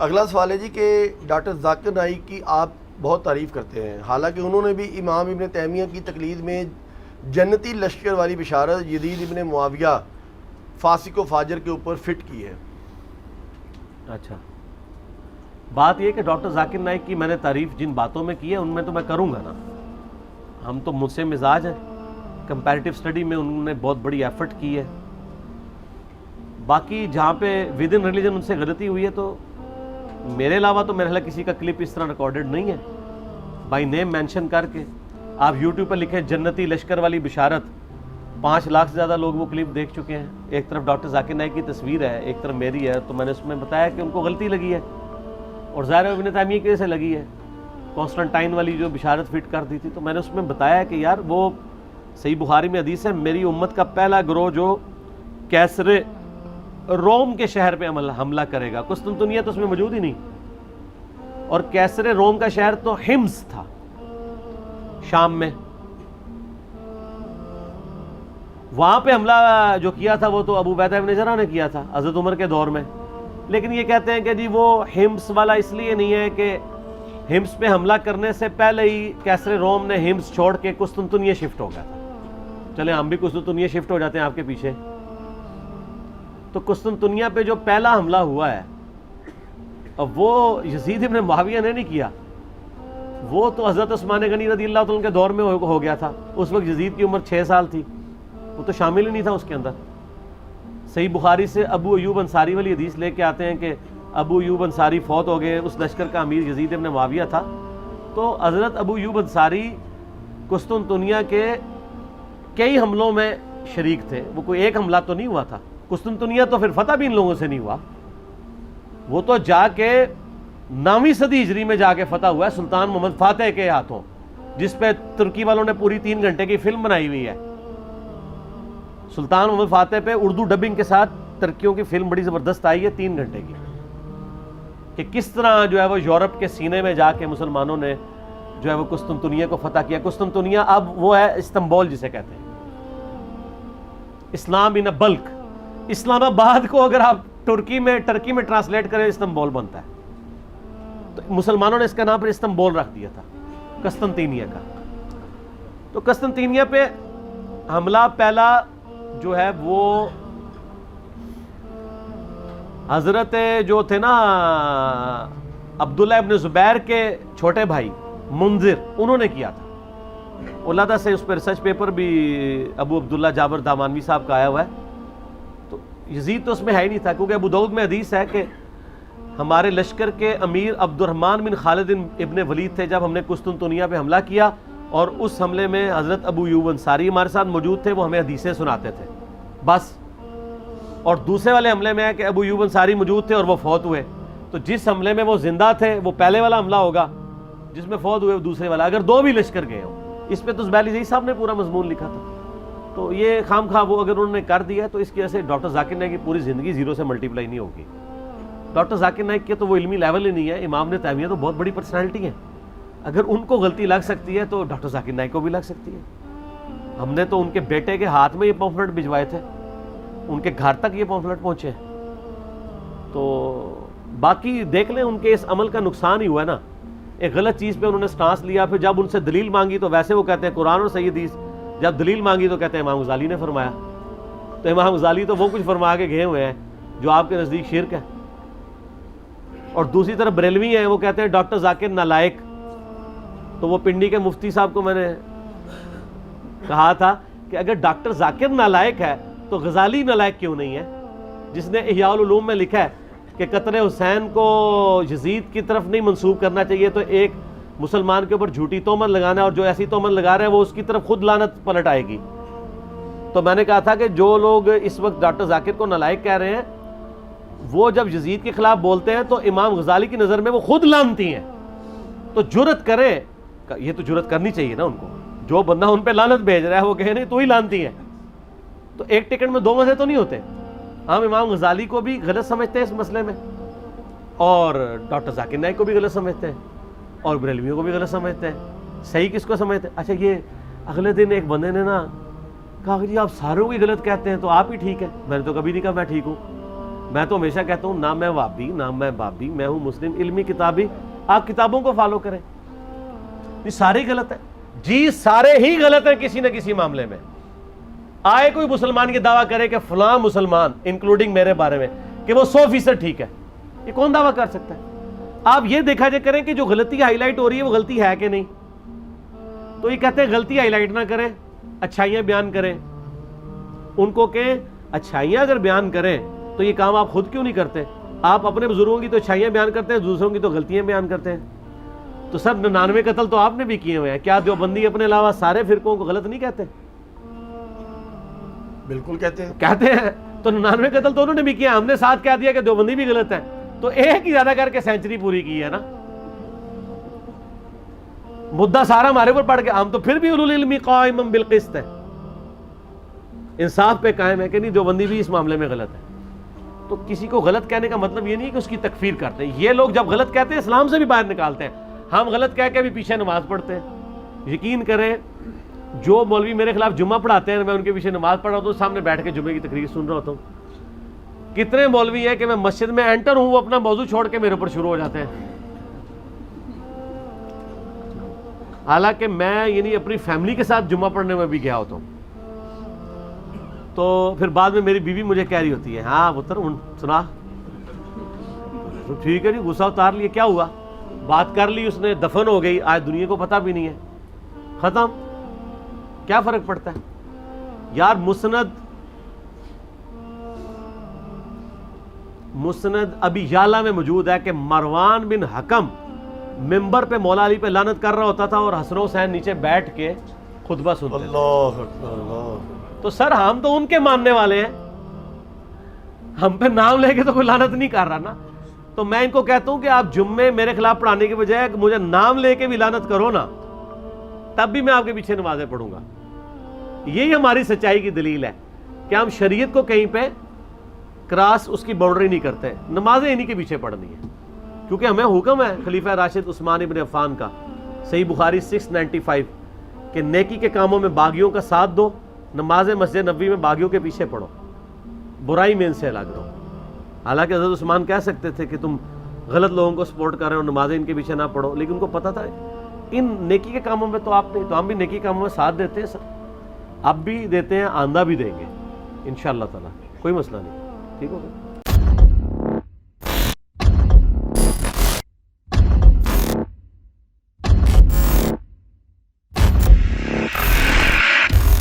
اگلا سوال ہے جی کہ ڈاکٹر ذاکر نائک کی آپ بہت تعریف کرتے ہیں، حالانکہ انہوں نے بھی امام ابن تیمیہ کی تقلید میں جنتی لشکر والی بشارت یزید ابن معاویہ فاسق و فاجر کے اوپر فٹ کی ہے۔ اچھا، بات یہ کہ ڈاکٹر ذاکر نائک کی میں نے تعریف جن باتوں میں کی ہے ان میں تو میں کروں گا نا، ہم تو مجھ سے مزاج ہیں، کمپیریٹیو سٹڈی میں انہوں نے بہت بڑی ایفرٹ کی ہے۔ باقی جہاں پہ ود ان ریلیجن ان سے غلطی ہوئی ہے تو میرے علاوہ تو میرے خیال کسی کا کلپ اس طرح ریکارڈڈ نہیں ہے بائی نیم مینشن کر کے۔ آپ یوٹیوب پہ لکھیں جنتی لشکر والی بشارت، 5 لاکھ سے زیادہ لوگ وہ کلپ دیکھ چکے ہیں۔ ایک طرف ڈاکٹر ذاکر نائک کی تصویر ہے، ایک طرف میری ہے، تو میں نے اس میں بتایا کہ ان کو غلطی لگی ہے اور ظاہر ابن تیمیہ کی وجہ سے لگی ہے۔ کانسٹنٹائن والی جو بشارت فٹ کر دی تھی تو میں نے اس میں بتایا کہ یار وہ صحیح بخاری میں حدیث ہے، میری امت کا پہلا گروہ جو کیسر روم کے شہر پہ حملہ کرے گا۔ قسطنطنیہ تو اس میں موجود ہی نہیں، اور کیسر روم کا شہر تو حمص تھا شام میں، وہاں پہ حملہ جو کیا تھا وہ تو ابو عبیدہ ابن جراح نے کیا تھا حضرت عمر کے دور میں۔ لیکن یہ کہتے ہیں کہ جی وہ حمص والا اس لیے نہیں ہے کہ حمص پہ حملہ کرنے سے پہلے ہی کیسر روم نے حمص چھوڑ کے قسطنطنیہ شفٹ ہو گیا تھا۔ چلیں ہم بھی قسطنطنیہ شفٹ ہو جاتے ہیں آپ کے پیچھے۔ تو قسطنطنیہ پہ جو پہلا حملہ ہوا ہے اب وہ یزید ابن معاویہ نے نہیں کیا، وہ تو حضرت عثمان غنی رضی اللہ عنہ کے دور میں ہو گیا تھا۔ اس وقت یزید کی عمر 6 سال تھی، وہ تو شامل ہی نہیں تھا اس کے اندر۔ صحیح بخاری سے ابو ایوب انصاری والی حدیث لے کے آتے ہیں کہ ابو ایوب انصاری فوت ہو گئے، اس لشکر کا امیر یزید ابن معاویہ تھا۔ تو حضرت ابو ایوب انصاری قسطنطنیہ کے کئی حملوں میں شریک تھے، وہ کوئی ایک حملہ تو نہیں ہوا تھا۔ قسطنطنیہ تو پھر فتح بھی ان لوگوں سے نہیں ہوا، وہ تو جا کے 9ویں صدی ہجری میں جا کے فتح ہوا ہے سلطان محمد فاتح کے ہاتھوں، جس پہ ترکی والوں نے پوری 3 گھنٹے کی فلم بنائی ہوئی ہے۔ سلطان محمد فاتح پہ اردو ڈبنگ کے ساتھ ترکیوں کی فلم بڑی زبردست آئی ہے 3 گھنٹے کی، کہ کس طرح جو ہے وہ یورپ کے سینے میں جا کے مسلمانوں نے جو ہے وہ قسطنطنیہ کو فتح کیا۔ قسطنطنیہ اب وہ ہے استنبول جسے کہتے ہیں، اسلام ان بلک۔ اسلام آباد کو اگر آپ ٹرکی میں ٹرانسلیٹ کریں استنبول بنتا ہے، تو مسلمانوں نے اس کا نام پھر استنبول رکھ دیا تھا قسطنطنیہ کا۔ تو قسطنطنیہ پہ حملہ پہلا جو ہے وہ حضرت جو تھے نا عبداللہ ابن زبیر کے چھوٹے بھائی منذر، انہوں نے کیا تھا۔ علادہ سے اس پہ ریسرچ پیپر بھی ابو عبداللہ جابر دامانوی صاحب کا آیا ہوا ہے۔ تو یزید تو اس میں ہے ہی نہیں تھا، کیونکہ ابو داؤد میں حدیث ہے کہ ہمارے لشکر کے امیر عبد الرحمن بن خالد ابن ولید تھے جب ہم نے قسطنطنیہ پہ حملہ کیا، اور اس حملے میں حضرت ابو ایوب انصاری ہمارے ساتھ موجود تھے، وہ ہمیں حدیثیں سناتے تھے بس۔ اور دوسرے والے حملے میں ہے کہ ابو ایوب انصاری موجود تھے اور وہ فوت ہوئے، تو جس حملے میں وہ زندہ تھے وہ پہلے والا حملہ ہوگا، جس میں فوت ہوئے وہ دوسرے والا، اگر 2 بھی لشکر گئے ہوں۔ اس پہ تو زبیلی زئی صاحب نے پورا مضمون لکھا تھا۔ تو یہ خام خواہ وہ اگر انہوں نے کر دیا تو اس کی وجہ سے ڈاکٹر ذاکر نائک کی پوری زندگی 0 سے ملٹیپلائی نہیں ہوگی۔ ڈاکٹر ذاکر نائک کے تو وہ علمی لیول ہی نہیں ہے، امام ابن تیمیہ تو بہت بڑی پرسنالٹی ہے، اگر ان کو غلطی لگ سکتی ہے تو ڈاکٹر ذاکر نائک کو بھی لگ سکتی ہے۔ ہم نے تو ان کے بیٹے کے ہاتھ میں یہ پمفلٹ بھجوائے تھے، ان کے گھر تک یہ پمفلٹ پہنچے۔ تو باقی دیکھ لیں ان کے اس عمل کا نقصان ہی ہوا ہے نا، ایک غلط چیز پہ انہوں نے سٹانس لیا، پھر جب ان سے دلیل مانگی تو ویسے وہ کہتے ہیں قرآن اور صحیح حدیث، جب دلیل مانگی تو کہتے ہیں امام غزالی نے فرمایا۔ تو امام غزالی تو وہ کچھ فرما کے گئے ہوئے ہیں جو آپ کے نزدیک شرک ہے۔ اور دوسری طرف بریلوی ہیں، وہ کہتے ہیں ڈاکٹر ذاکر نالائق۔ تو وہ پنڈی کے مفتی صاحب کو میں نے کہا تھا کہ اگر ڈاکٹر ذاکر نالائق ہے تو غزالی نالائق کیوں نہیں ہے، جس نے احیاء العلوم میں لکھا ہے کہ قتل حسین کو یزید کی طرف نہیں منسوب کرنا چاہیے، تو ایک مسلمان کے اوپر جھوٹی تہمت لگانا ہے، اور جو ایسی تہمت لگا رہا ہے وہ اس کی طرف خود لعنت پلٹ آئے گی۔ تو میں نے کہا تھا کہ جو لوگ اس وقت ڈاکٹر ذاکر کو نالائق کہہ رہے ہیں، وہ جب یزید کے خلاف بولتے ہیں تو امام غزالی کی نظر میں وہ خود لعنتی ہیں۔ تو جرت کریں، یہ تو جرت کرنی چاہیے نا ان کو، جو بندہ ان پہ لعنت بھیج رہا ہے وہ کہے نہیں تو ہی لعنتی ہے۔ تو ایک ٹکٹ میں 2 مزے تو نہیں ہوتے۔ ہم امام غزالی کو بھی غلط سمجھتے ہیں اس مسئلے میں، اور ڈاکٹر ذاکر نائک کو بھی غلط سمجھتے ہیں، اور بریلویوں کو بھی غلط سمجھتے ہیں۔ صحیح کس کو سمجھتے ہیں؟ اچھا، یہ اگلے دن ایک بندے نے نا کہا کہ جی آپ ساروں کو غلط کہتے ہیں تو آپ ہی ٹھیک ہے۔ میں نے تو کبھی نہیں کہا میں ٹھیک ہوں، میں تو ہمیشہ کہتا ہوں نہ میں وابی نہ میں بابی، میں ہوں مسلم علمی کتابی، آپ کتابوں کو فالو کریں. یہ سارے غلط ہیں جی، سارے ہی غلط ہیں کسی نہ کسی معاملے میں. آئے کوئی مسلمان یہ دعویٰ کرے کہ فلاں مسلمان انکلوڈنگ میرے بارے میں کہ وہ 100% ٹھیک ہے، یہ کون دعویٰ کر سکتا ہے؟ آپ یہ دیکھا جائے کریں کہ جو غلطی ہائی لائٹ ہو رہی ہے وہ غلطی ہے کہ نہیں. تو یہ کہتے ہیں غلطی ہائی لائٹ نہ کریں، اچھائیاں بیان کریں. ان کو کہ اچھائیاں اگر بیان کریں تو یہ کام آپ خود کیوں نہیں کرتے؟ آپ اپنے بزرگوں کی تو اچھائیاں بیان کرتے ہیں، دوسروں کی تو غلطیاں بیان کرتے ہیں. تو سر 99 قتل تو آپ نے بھی کیے ہوئے ہیں، کیا دیوبندی اپنے علاوہ سارے فرقوں کو غلط نہیں کہتے؟ بالکل کہتے ہیں. تو 99 قتل تو انہوں نے بھی کیا، ہم نے ساتھ کہہ دیا کہ دیوبندی بھی غلط ہے، تو ایک ہی زیادہ کر کے سینچری پوری کی ہے نا. مدعا سارا ہمارے اوپر پڑ گیا، ہم تو پھر بھی اولو العلم قائما بالقسط ہے، انصاف پہ قائم ہے کہ نہیں دیوبندی بھی اس معاملے میں غلط ہے. تو کسی کو غلط کہنے کا مطلب یہ نہیں کہ اس کی تکفیر کرتے ہیں. یہ لوگ جب غلط کہتے ہیں اسلام سے بھی باہر نکالتے ہیں. ہم غلط کہہ کے بھی پیچھے نماز پڑھتے ہیں. یقین کریں جو مولوی میرے خلاف جمعہ پڑھاتے ہیں میں ان کے پیچھے نماز پڑھ رہا ہوتا ہوں، سامنے بیٹھ کے جمعے کی تقریر سن رہا ہوتا ہوں. کتنے مولوی ہیں کہ میں مسجد میں انٹر ہوں، وہ اپنا موضوع چھوڑ کے میرے اوپر شروع ہو جاتے ہیں. حالانکہ میں یعنی اپنی فیملی کے ساتھ جمعہ پڑھنے میں بھی گیا ہوتا ہوں. تو پھر بعد میں میری بیوی مجھے کہہ رہی ہوتی ہے ہاں پتر سنا، تو ٹھیک ہے جی غصہ اتار لیے، کیا ہوا، بات کر لی اس نے، دفن ہو گئی، آج دنیا کو پتہ بھی نہیں ہے، ختم. کیا فرق پڑتا ہے یار؟ مسند ابی یعلا میں موجود ہے کہ مروان بن حکم ممبر پہ مولا علی پہ لعنت کر رہا ہوتا تھا اور حسن و حسین نیچے بیٹھ کے خطبہ سنتے تھے. اللہ اکبر اللہ. تو سر ہم تو ان کے ماننے والے ہیں، ہم پہ نام لے کے تو کوئی لعنت نہیں کر رہا نا. تو میں ان کو کہتا ہوں کہ آپ جمعے میرے خلاف پڑھانے کے بجائے کہ مجھے نام لے کے بھی لعنت کرو نا، تب بھی میں آپ کے پیچھے نمازیں پڑھوں گا. یہی ہماری سچائی کی دلیل ہے کہ ہم شریعت کو کہیں پہ کراس اس کی باؤنڈری نہیں کرتے. نمازیں انہی کے پیچھے پڑھنی ہے کیونکہ ہمیں حکم ہے خلیفہ راشد عثمان ابن عفان کا، صحیح بخاری 695، کہ نیکی کے کاموں میں باغیوں کا ساتھ دو، نماز مسجد نبوی میں باغیوں کے پیچھے پڑھو، برائی میں ان سے الگ رہو. حالانکہ حضرت عثمان کہہ سکتے تھے کہ تم غلط لوگوں کو سپورٹ کر رہے ہو، نمازیں ان کے پیچھے نہ پڑھو، لیکن ان کو پتہ تھا ان نیکی کے کاموں میں تو آپ نہیں، تو ہم بھی نیکی کے کاموں میں ساتھ دیتے ہیں سر، اب بھی دیتے ہیں، آندہ بھی دیں گے انشاءاللہ تعالی، کوئی مسئلہ نہیں. ٹھیک ہو گیا.